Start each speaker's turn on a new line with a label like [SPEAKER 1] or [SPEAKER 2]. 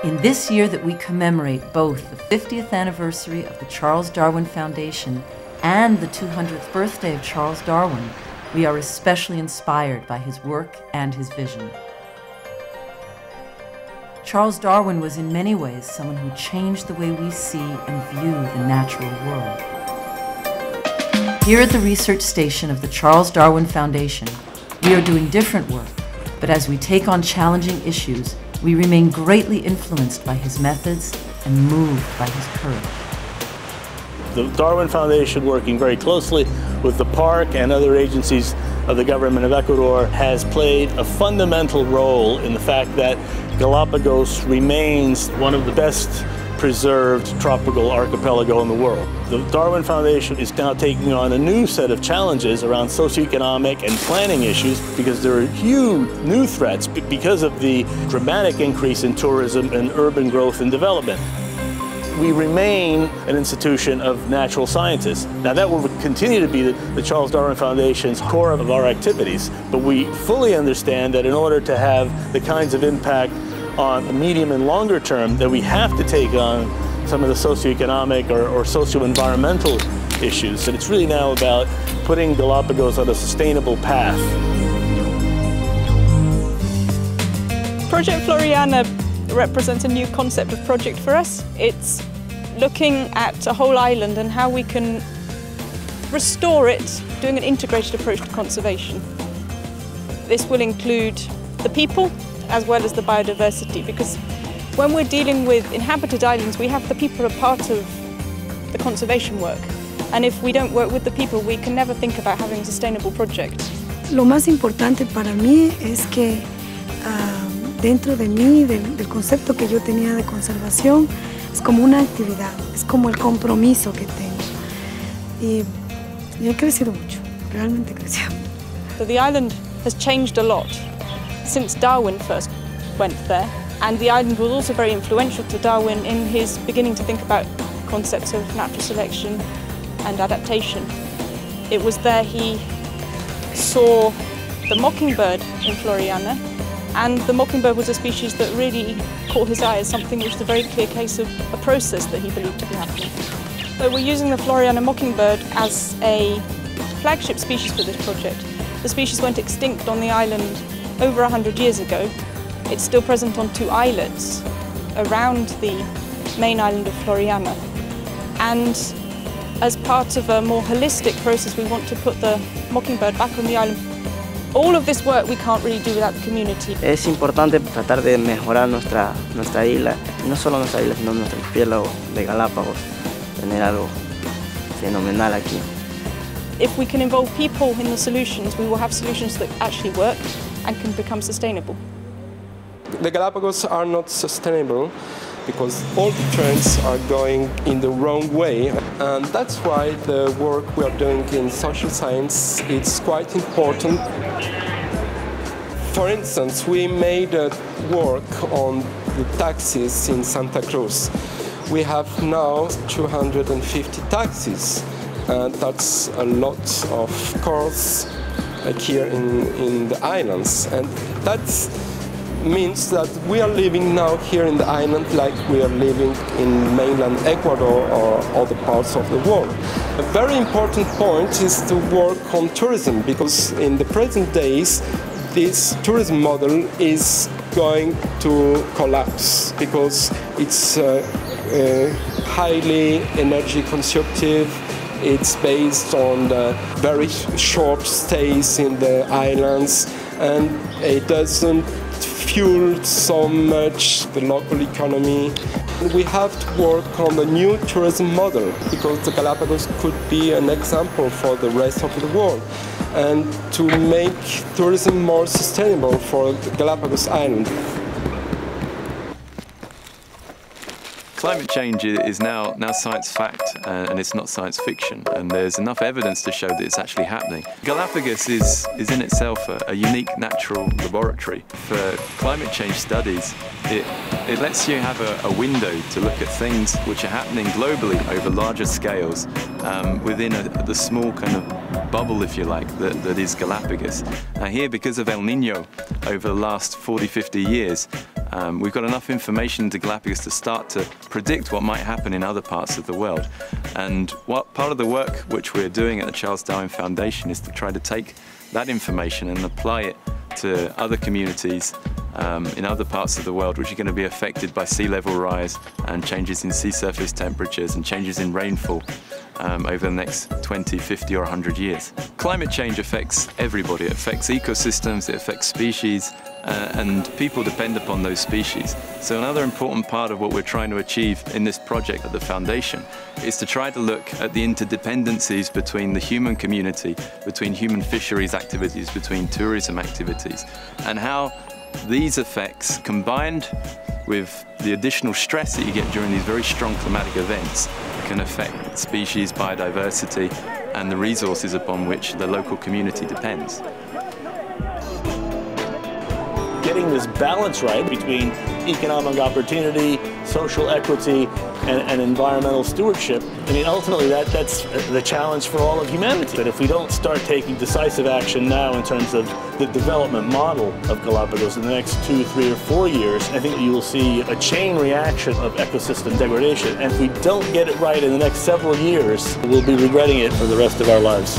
[SPEAKER 1] In this year that we commemorate both the 50th anniversary of the Charles Darwin Foundation and the 200th birthday of Charles Darwin, we are especially inspired by his work and his vision. Charles Darwin was in many ways someone who changed the way we see and view the natural world. Here at the research station of the Charles Darwin Foundation, we are doing different work, but as we take on challenging issues, we remain greatly influenced by his methods and moved by his courage.
[SPEAKER 2] The Darwin Foundation, working very closely with the park and other agencies of the government of Ecuador, has played a fundamental role in the fact that Galapagos remains one of the best preserved tropical archipelago in the world. The Darwin Foundation is now taking on a new set of challenges around socioeconomic and planning issues because there are huge new threats because of the dramatic increase in tourism and urban growth and development. We remain an institution of natural scientists. Now that will continue to be the Charles Darwin Foundation's core of our activities, but we fully understand that in order to have the kinds of impact on the medium and longer term, that we have to take on some of the socioeconomic or socio-environmental issues. And it's really now about putting Galapagos on a sustainable path.
[SPEAKER 3] Project Floriana represents a new concept of project for us. It's looking at a whole island and how we can restore it, doing an integrated approach to conservation. This will include the people as well as the biodiversity, because when we're dealing with inhabited islands, we have the people are part of the conservation work. And if we don't work with the people, we can never think about having a sustainable project.
[SPEAKER 4] Lo más importante para mí es que dentro de mí, del concepto que yo tenía de conservación, es como una actividad, es como el compromiso que tengo. Y he crecido mucho, realmente he crecido.
[SPEAKER 3] So the island has changed a lot since Darwin first went there, and the island was also very influential to Darwin in his beginning to think about concepts of natural selection and adaptation. It was there he saw the mockingbird in Floriana, and the mockingbird was a species that really caught his eye as something which was a very clear case of a process that he believed to be happening. So we're using the Floriana mockingbird as a flagship species for this project. The species went extinct on the island over 100 years ago. It's still present on 2 islets around the main island of Floriana. And as part of a more holistic process, we want to put the mockingbird back on the island. All of this work we can't really do without the community.
[SPEAKER 5] Es importante tratar de mejorar nuestra isla, y no solo nuestra isla, sino nuestro archipiélago de Galápagos, tener algo fenomenal aquí.
[SPEAKER 3] If we can involve people in the solutions, we will have solutions that actually work and can become sustainable.
[SPEAKER 6] The Galapagos are not sustainable because all the trends are going in the wrong way, and that's why the work we are doing in social science is quite important. For instance, we made work on the taxis in Santa Cruz. We have now 250 taxis, and that's a lot of cars here in the islands, and that means that we are living now here in the island like we are living in mainland Ecuador or other parts of the world. A very important point is to work on tourism, because in the present days this tourism model is going to collapse because it's highly energy consumptive. It's based on the very short stays in the islands, and it doesn't fuel so much the local economy. We have to work on the new tourism model, because the Galapagos could be an example for the rest of the world, and to make tourism more sustainable for the Galapagos Island.
[SPEAKER 7] Climate change is now science fact, and it's not science fiction, and there's enough evidence to show that it's actually happening. Galapagos is in itself a unique natural laboratory for climate change studies. It lets you have a window to look at things which are happening globally over larger scales within the small kind of bubble, if you like, that is Galapagos. Now here, because of El Niño over the last 40-50 years, We've got enough information in the Galapagos to start to predict what might happen in other parts of the world. And part of the work which we're doing at the Charles Darwin Foundation is to try to take that information and apply it to other communities in other parts of the world which are going to be affected by sea level rise and changes in sea surface temperatures and changes in rainfall over the next 20, 50 or 100 years. Climate change affects everybody. It affects ecosystems, it affects species, and people depend upon those species. So another important part of what we're trying to achieve in this project at the Foundation is to try to look at the interdependencies between the human community, between human fisheries activities, between tourism activities, and how these effects, combined with the additional stress that you get during these very strong climatic events, can affect species, biodiversity, and the resources upon which the local community depends.
[SPEAKER 2] Getting this balance right between economic opportunity, social equity, and environmental stewardship, I mean, ultimately that's the challenge for all of humanity. But if we don't start taking decisive action now in terms of the development model of Galapagos in the next 2, 3, or 4 years, I think you will see a chain reaction of ecosystem degradation. And if we don't get it right in the next several years, we'll be regretting it for the rest of our lives.